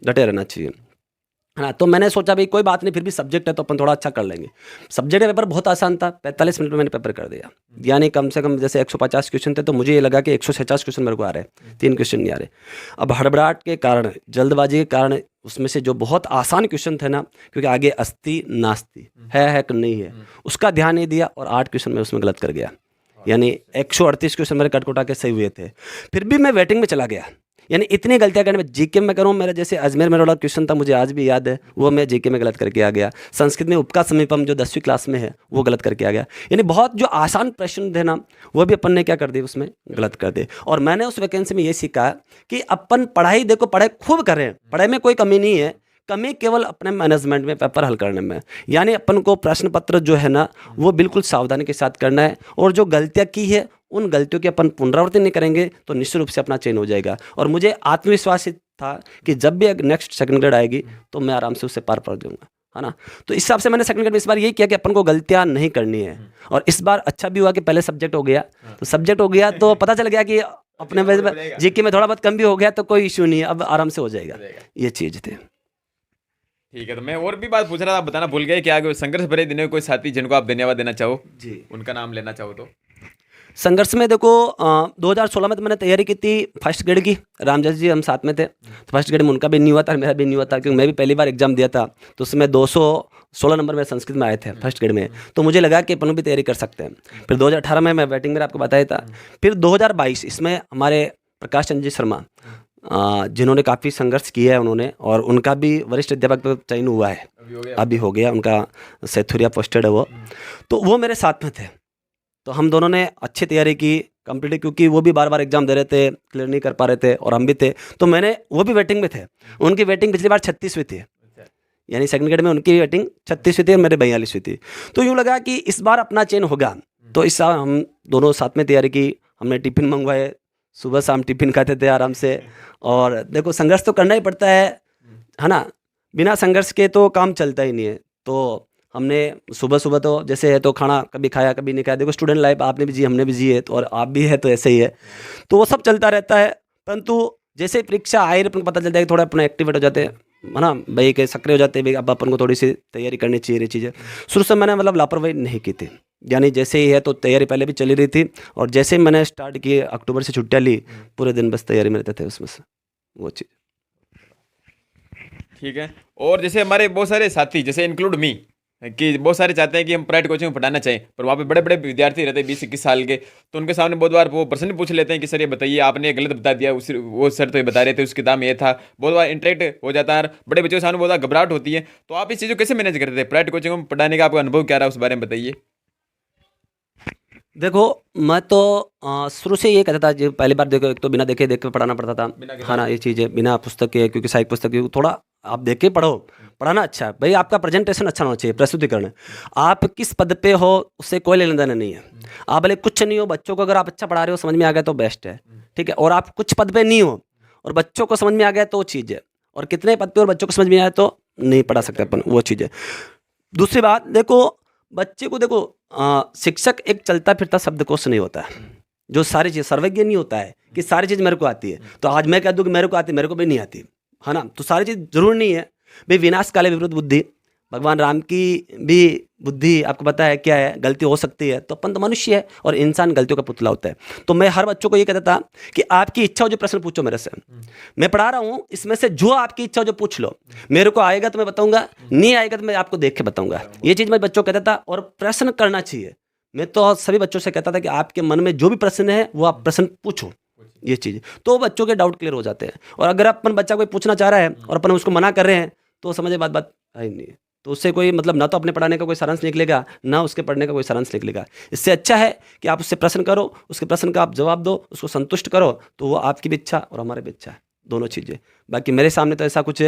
डटे रहना चाहिए, है ना। तो मैंने सोचा भाई कोई बात नहीं, फिर भी सब्जेक्ट है तो अपन थोड़ा अच्छा कर लेंगे। सब्जेक्ट का पेपर बहुत आसान था, 45 मिनट में मैंने पेपर कर दिया। यानी कम से कम जैसे 150 क्वेश्चन थे, तो मुझे ये लगा कि 150 क्वेश्चन मेरे को आ रहे हैं, 3 क्वेश्चन नहीं आ रहे। अब हड़बड़ाहट के कारण, जल्दबाजी के कारण, उसमें से जो बहुत आसान क्वेश्चन थे ना, क्योंकि आगे अस्ति नास्ति है कि नहीं है, उसका ध्यान नहीं दिया, और 8 क्वेश्चन में उसमें गलत कर गया। यानी 138 क्वेश्चन मेरे कटकुटा के सही हुए थे, फिर भी मैं वेटिंग में चला गया। यानी इतनी गलतियां करने में, जीके में करूँ, मेरा जैसे अजमेर में वाला क्वेश्चन था, मुझे आज भी याद है, वो मैं जीके में गलत करके आ गया। संस्कृत में उपका समीपम जो 10वीं क्लास में है, वो गलत करके आ गया। यानी बहुत जो आसान प्रश्न थे ना, वो भी अपन ने क्या कर दिए, उसमें गलत कर दिए। और मैंने उस वैकेंसी में ये सीखा कि अपन पढ़ाई, देखो पढ़ाई खूब करें, पढ़ाई में कोई कमी नहीं है, कमी केवल अपने मैनेजमेंट में, पेपर हल करने में। यानी अपन को प्रश्न पत्र जो है ना, वो बिल्कुल सावधानी के साथ करना है, और जो गलतियाँ की है उन गलतियों की अपन पुनरावृत्ति नहीं करेंगे तो निश्चित रूप से अपना चयन हो जाएगा। और मुझे आत्मविश्वास था कि जब भी नेक्स्ट सेकंड ग्रेड आएगी तो मैं आराम से उससे पार पड़ दूंगा, है ना। तो इस हिसाब से मैंने सेकंड ग्रेड में इस बार यही किया कि अपन को गलतियां नहीं करनी है। और इस बार अच्छा भी हुआ कि पहले सब्जेक्ट हो गया, तो सब्जेक्ट हो गया तो पता चल गया कि अपने जीके में थोड़ा बहुत कम भी हो गया तो कोई इश्यू नहीं है, अब आराम से हो जाएगा, ये चीज़ थी। ठीक है, तो मैं और भी बात पूछ रहा था, बताना भूल गए कि आगे संघर्ष भरे दिनों में कोई साथी जिनको आप धन्यवाद देना चाहो जी, उनका नाम लेना चाहो तो। संघर्ष में देखो 2016 में तो मैंने तैयारी की थी फर्स्ट ग्रेड की, रामजस जी हम साथ में थे, तो फर्स्ट ग्रेड में उनका भी नहीं हुआ था, मेरा भी नहीं हुआ था, क्योंकि मैं भी पहली बार एग्जाम दिया था, तो उसमें 216 नंबर में संस्कृत में आए थे फर्स्ट ग्रेड में, तो मुझे लगा कि अपन भी तैयारी कर सकते हैं। फिर 2018 में मैं बैटिंग में आपको बताया था। फिर 2022 इसमें हमारे प्रकाश चंद्र जी शर्मा, जिन्होंने काफ़ी संघर्ष किया है उन्होंने, और उनका भी वरिष्ठ अध्यापक पर चयन हुआ है, अभी हो गया, उनका सेथुरिया पोस्टेड है वो, तो वो मेरे साथ में थे। तो हम दोनों ने अच्छी तैयारी की, कंप्लीट, क्योंकि वो भी बार बार एग्जाम दे रहे थे, क्लियर नहीं कर पा रहे थे, और हम भी थे, तो मैंने, वो भी वेटिंग में थे, उनकी वेटिंग पिछली बार 36वीं थी, यानी सेकंड ग्रेड में उनकी वेटिंग 36वीं थी और मेरे 42वीं थी। तो यूँ लगा कि इस बार अपना चयन होगा, तो इस साल हम दोनों साथ में तैयारी की, हमने टिफिन मंगवाए, सुबह शाम टिफिन खाते थे आराम से। और देखो संघर्ष तो करना ही पड़ता है ना, बिना संघर्ष के तो काम चलता ही नहीं है। तो हमने सुबह सुबह तो जैसे है तो खाना कभी खाया कभी नहीं खाया, देखो स्टूडेंट लाइफ आपने भी जी, हमने भी जी है, तो और आप भी है, तो ऐसे ही है, तो वो सब चलता रहता है। परंतु जैसे परीक्षा आए, अपन को पता चलता है कि थोड़ा अपना एक्टिवेट हो जाते हैं, है ना भाई, के सक्रिय हो जाते हैं भाई, अब अपन को थोड़ी सी तैयारी करनी चाहिए, ये चीज़ें शुरू से मैंने मतलब लापरवाही नहीं की थी। यानी जैसे ही है तो तैयारी पहले भी चली रही थी, और जैसे ही मैंने स्टार्ट की, अक्टूबर से छुट्टियाँ ली, पूरे दिन बस तैयारी में रहते थे उसमें से, वो चीज़। ठीक है, और जैसे हमारे बहुत सारे साथी, जैसे इंक्लूड मी, कि बहुत सारे चाहते हैं कि हम प्राइवेट कोचिंग में पढ़ाना चाहें, पर वहाँ पे बड़े बड़े विद्यार्थी रहते हैं 20-21 साल के, तो उनके सामने बहुत बार वो प्रश्न पूछ लेते हैं कि सर ये बताइए, आपने ये गलत बता दिया, उस वो सर तो ये बता रहे थे, उसके दाम ये था। बहुत बार इंटरेक्ट हो जाता है, बड़े बच्चों के सामने बहुत बार घबराहट होती है, तो आप इस चीज़ को कैसे मैनेज करते हैं? प्राइवेट कोचिंग में पढ़ाने का आपका अनुभव क्या रहा, उस बारे में बताइए। देखो मैं तो शुरू से ये कहता था, जो पहली बार देखो, एक तो बिना देखे देख के पढ़ाना पड़ता था, हाँ ना, ये चीज़ें बिना पुस्तक के, क्योंकि साहित्य पुस्तक की थोड़ा आप देख के पढ़ो, पढ़ाना अच्छा है भाई, आपका प्रेजेंटेशन अच्छा होना चाहिए, प्रस्तुतिकरण, आप किस पद पे हो उससे कोई लेना देना नहीं है। आप भले कुछ नहीं हो, बच्चों को अगर आप अच्छा पढ़ा रहे हो, समझ में आ गया तो बेस्ट है, ठीक है। और आप कुछ पद पे नहीं हो और बच्चों को समझ में आ गया तो चीज़ है, और कितने पद पे और बच्चों को समझ में आया तो नहीं पढ़ा सकते अपन, वो चीज़ है। दूसरी बात देखो, बच्चे को देखो, शिक्षक एक चलता फिरता शब्दकोश नहीं होता है, जो सारी चीज़ सर्वज्ञ नहीं होता है कि सारी चीज़ मेरे को आती है, तो आज मैं कह दूँ कि मेरे को आती है, मेरे को भी नहीं आती, है ना। तो सारी चीज़ जरूर नहीं है भाई, विनाश काले विपरीत बुद्धि, भगवान राम की भी बुद्धि आपको पता है क्या है, गलती हो सकती है, तो अपन तो मनुष्य है और इंसान गलतियों का पुतला होता है। तो मैं हर बच्चों को ये कहता था कि आपकी इच्छा हो जो प्रश्न पूछो मेरे से, मैं पढ़ा रहा हूँ, इसमें से जो आपकी इच्छा हो जो पूछ लो, मेरे को आएगा तो मैं बताऊंगा, नहीं आएगा तो मैं आपको देख के बताऊंगा, ये चीज़ मैं बच्चों को कहता था। और प्रश्न करना चाहिए, मैं तो सभी बच्चों से कहता था कि आपके मन में जो भी प्रश्न है वो आप प्रश्न पूछो, ये चीज़, तो बच्चों के डाउट क्लियर हो जाते हैं। और अगर अपन बच्चा कोई पूछना चाह रहा है और अपन उसको मना कर रहे हैं, तो समझे बात है नहीं है, तो उससे कोई मतलब ना तो अपने पढ़ाने का कोई सारांश निकलेगा, ना उसके पढ़ने का कोई सारांश निकलेगा। इससे अच्छा है कि आप उससे प्रश्न करो, उसके प्रश्न का आप जवाब दो, उसको संतुष्ट करो, तो वो आपकी भी इच्छा और हमारी भी इच्छा है, दोनों चीज़ें। बाकी मेरे सामने तो ऐसा कुछ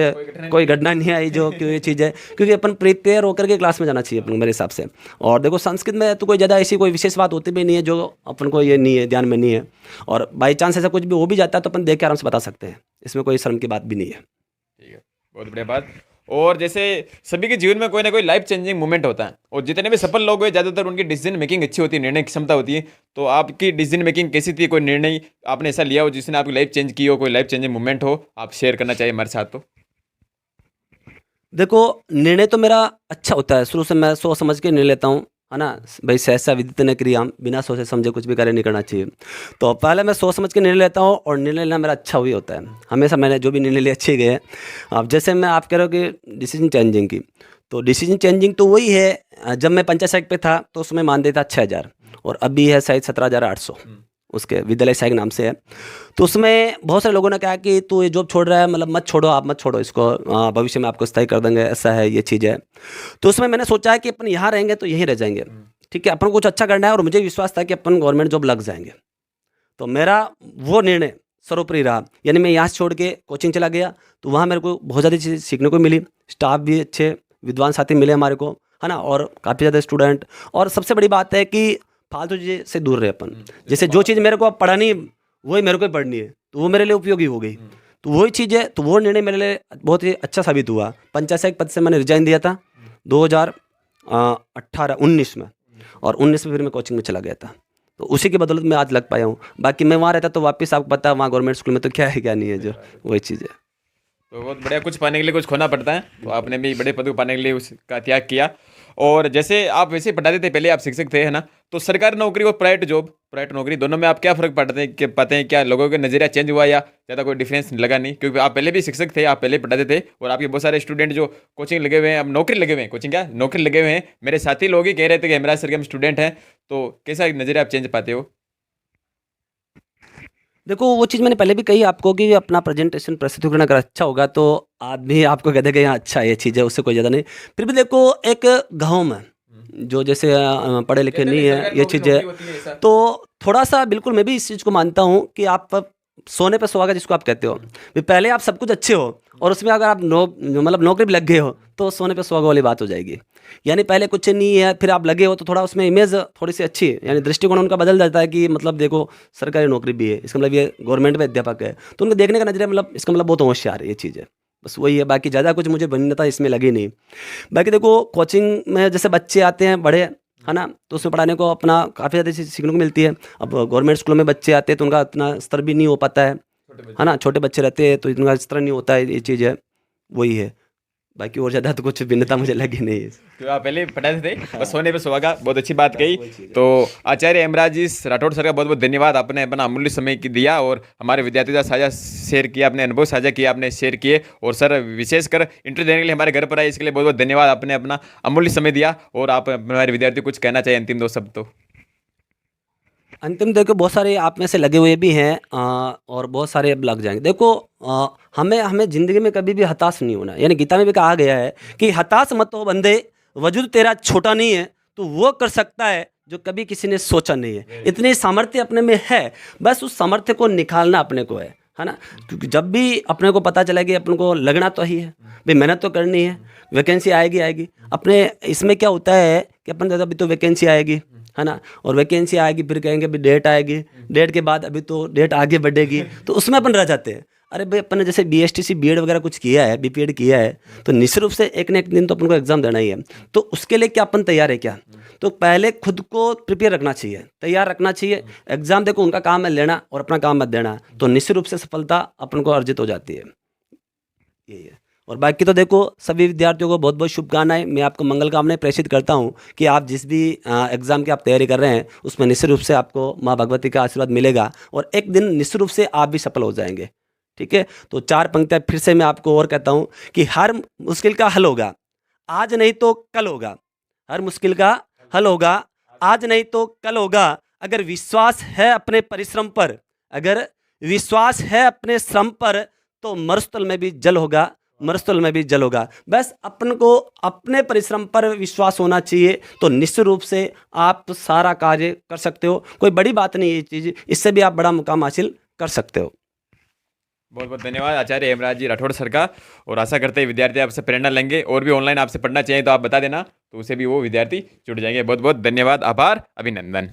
कोई घटना नहीं आई जो कि ये चीज़ है, क्योंकि अपन प्रिपेयर होकर के क्लास में जाना चाहिए अपन को, मेरे हिसाब से। और देखो संस्कृत में तो कोई ज़्यादा ऐसी कोई विशेष बात होती भी नहीं है जो अपन को ये नहीं है, ध्यान में नहीं है। और बाई चांस ऐसा कुछ भी हो भी जाता है तो अपन देख के आराम से बता सकते हैं, इसमें कोई शर्म की बात भी नहीं है। ठीक है, बहुत बढ़िया बात। और जैसे सभी के जीवन में कोई ना कोई लाइफ चेंजिंग मोमेंट होता है, और जितने भी सफल लोग हुए ज़्यादातर उनकी डिसीजन मेकिंग अच्छी होती है, निर्णय की क्षमता होती है। तो आपकी डिसीजन मेकिंग कैसी थी? कोई निर्णय आपने ऐसा लिया हो जिसने आपकी लाइफ चेंज की हो, कोई लाइफ चेंजिंग मोमेंट हो, आप शेयर करना चाहिए हमारे साथ तो। देखो निर्णय तो मेरा अच्छा होता है, शुरू से मैं सोच समझ के निर्णय लेता हूँ, है ना। भाई सहसा विदित न क्रियाम, बिना सोचे समझे कुछ भी कार्य नहीं करना चाहिए। तो पहले मैं सोच समझ के निर्णय लेता हूँ, और निर्णय लेना मेरा अच्छा हुई होता है। हमेशा मैंने जो भी निर्णय लिए अच्छे गए हैं। अब जैसे मैं आप कह रहे हो कि डिसीजन चेंजिंग की, तो डिसीजन चेंजिंग तो वही है, जब मैं पंचायत सहायक पे था तो उसमें मानदेय था 6,000, और अभी है शायद 17,800, उसके विद्यालय सहायक नाम से है। तो उसमें बहुत सारे लोगों ने कहा कि तू ये जॉब छोड़ रहा है, मतलब मत छोड़ो, आप मत छोड़ो इसको, भविष्य में आपको स्थायी कर देंगे, ऐसा है, ये चीज़ है। तो उसमें मैंने सोचा है कि अपन यहाँ रहेंगे तो यहीं रह जाएंगे, ठीक है, अपन को कुछ अच्छा करना है, और मुझे विश्वास था कि अपन गवर्नमेंट जॉब लग जाएंगे। तो मेरा वो निर्णय सर्वोपरि रहा। यानी मैं यहाँ से छोड़ के कोचिंग चला गया, तो वहाँ मेरे को बहुत ज़्यादा चीज़ें सीखने को मिली, स्टाफ भी अच्छे विद्वान साथी मिले हमारे को, है ना, और काफ़ी ज़्यादा स्टूडेंट। और सबसे बड़ी बात है कि फालतू चीज़ से दूर रहे अपन। जैसे जो चीज़ मेरे को अब पढ़नी वही मेरे को पढ़नी है, तो वो मेरे लिए उपयोगी हो गई। तो वही चीज़ है, तो वो निर्णय मेरे लिए बहुत ही अच्छा साबित हुआ। पंचायत सहायक पद से मैंने रिजाइन दिया था 2018-19 में, और 19 में फिर मैं कोचिंग में चला गया था। तो उसी की बदौलत मैं आज लग पाया हूँ। बाकी मैं वहाँ रहता तो वापस, आपको पता है वहाँ गवर्नमेंट स्कूल में तो क्या है क्या नहीं है, जो वही चीज़ है। तो बहुत बढ़िया, कुछ पाने के लिए कुछ खोना पड़ता है, तो आपने भी बड़े पद को पाने के लिए उसका त्याग किया। और जैसे आप वैसे ही पढ़ाते थे, पहले आप शिक्षक थे, है ना, तो सरकारी नौकरी और प्राइवेट जॉब, प्राइवेट नौकरी, दोनों में आप क्या फ़र्क पाते हैं? क्या लोगों का नज़रिया चेंज हुआ, या ज़्यादा कोई डिफरेंस लगा नहीं? क्योंकि आप पहले भी शिक्षक थे, आप पहले पढ़ाते थे, और आपके बहुत सारे स्टूडेंट जो कोचिंग लगे हुए हैं, अब नौकरी लगे हुए हैं, कोचिंग क्या नौकरी लगे हुए हैं। मेरे साथी लोग ही कह रहे थे कि हेमराज सर के हम स्टूडेंट हैं। तो कैसा नज़रिया आप चेंज पाते हो? देखो वो चीज़ मैंने पहले भी कही आपको कि अपना प्रेजेंटेशन प्रस्तुतिकरण अगर अच्छा होगा तो आदमी आपको कहते हैं कि हाँ अच्छा ये चीज़ है, उससे कोई ज़्यादा नहीं। फिर भी देखो एक गाँव में जो जैसे पढ़े लिखे नहीं है, ये चीज़ है, तो थोड़ा सा बिल्कुल मैं भी इस चीज़ को मानता हूँ कि आप सोने पे सुहागा जिसको आप कहते हो, भी पहले आप सब कुछ अच्छे हो, और उसमें अगर आप मतलब नौकरी भी लग गए हो तो सोने पे सुहागा वाली बात हो जाएगी। यानी पहले कुछ नहीं है, फिर आप लगे हो तो थोड़ा उसमें इमेज थोड़ी सी अच्छी है, यानी दृष्टिकोण उनका बदल जाता है कि मतलब देखो सरकारी नौकरी भी है, इसका मतलब ये गवर्नमेंट में अध्यापक है, तो उनको देखने का नजरिया मतलब इसका मतलब बहुत होशियार है, ये चीज़ है, बस वही है। बाकी ज़्यादा कुछ मुझे भिन्नता इसमें लगी नहीं। बाकी देखो कोचिंग में जैसे बच्चे आते हैं बड़े, है ना, तो उसमें पढ़ाने को अपना काफ़ी ज़्यादा चीज़ सीखने को मिलती है। अब गवर्नमेंट स्कूलों में बच्चे आते हैं तो उनका इतना स्तर भी नहीं हो पाता है ना, छोटे बच्चे रहते हैं तो इतना स्तर नहीं होता है, ये चीज़ है, वही है। बाकी और ज़्यादा तो कुछ भिन्नता मुझे लगी नहीं। तो आप पहले पढ़ाते थे, बस सोने पे सुहागा, बहुत अच्छी बात कही। तो आचार्य हेमराज जी राठौड़ सर का बहुत बहुत धन्यवाद, आपने अपना अमूल्य समय की दिया और हमारे विद्यार्थियों का साझा शेयर किया, अपने अनुभव साझा किया, आपने शेयर किए। और सर विशेषकर इंटरव्यू देने के लिए हमारे घर पर आए, इसके लिए बहुत बहुत धन्यवाद, आपने अपना अमूल्य समय दिया। और आप हमारे विद्यार्थियों को कुछ कहना चाहिए अंतिम दो शब्द तो? अंतिम देखो बहुत सारे आप में से लगे हुए भी हैं, और बहुत सारे अब लग जाएंगे। देखो हमें हमें ज़िंदगी में कभी भी हताश नहीं होना, यानी गीता में भी कहा गया है कि हताश मत हो बंदे, वजूद तेरा छोटा नहीं है, तो वो कर सकता है जो कभी किसी ने सोचा नहीं है। इतनी सामर्थ्य अपने में है, बस उस सामर्थ्य को निकालना अपने को है ना। क्योंकि जब भी अपने को पता चला कि अपन को लगना तो ही है, भाई मेहनत तो करनी है, वैकेंसी आएगी आएगी अपने। इसमें क्या होता है कि अपन अभी तो वैकेंसी आएगी, है ना, और वैकेंसी आएगी, फिर कहेंगे अभी डेट आएगी, डेट के बाद अभी तो डेट आगे बढ़ेगी, तो उसमें अपन रह जाते हैं। अरे भाई अपन ने जैसे BSTC B.Ed वगैरह कुछ किया है, B.Ped किया है, तो निश्चित रूप से एक न एक दिन तो अपन को एग्जाम देना ही है। तो उसके लिए क्या अपन तैयार है क्या? तो पहले खुद को प्रिपेयर रखना चाहिए, तैयार रखना चाहिए। एग्जाम देखो उनका काम है लेना और अपना काम मत देना, तो निश्चित रूप से सफलता अपन को अर्जित हो जाती है, यही है। और बाकी तो देखो सभी विद्यार्थियों को बहुत बहुत शुभकामनाएं, मैं आपको मंगल कामनाएं प्रेषित करता हूं कि आप जिस भी एग्ज़ाम की आप तैयारी कर रहे हैं उसमें निश्चित रूप से आपको माँ भगवती का आशीर्वाद मिलेगा, और एक दिन निश्चित रूप से आप भी सफल हो जाएंगे, ठीक है। तो 4 पंक्तियां फिर से मैं आपको और कहता हूं कि हर मुश्किल का हल होगा, आज नहीं तो कल होगा। हर मुश्किल का हल होगा, आज नहीं तो कल होगा। अगर विश्वास है अपने परिश्रम पर, अगर विश्वास है अपने श्रम पर, तो मरुस्थल में भी जल होगा, मरुस्थल में भी जल होगा। बस अपन को अपने परिश्रम पर विश्वास होना चाहिए, तो निश्चित रूप से आप सारा कार्य कर सकते हो। कोई बड़ी बात नहीं है ये चीज़, इससे भी आप बड़ा मुकाम हासिल कर सकते हो। बहुत बहुत धन्यवाद आचार्य हेमराज जी राठौड़ सर का। और आशा करते हैं विद्यार्थी आपसे प्रेरणा लेंगे और भी ऑनलाइन आपसे पढ़ना चाहिए तो आप बता देना, तो उसे भी वो विद्यार्थी जुड़ जाएंगे। बहुत बहुत धन्यवाद, आभार, अभिनंदन।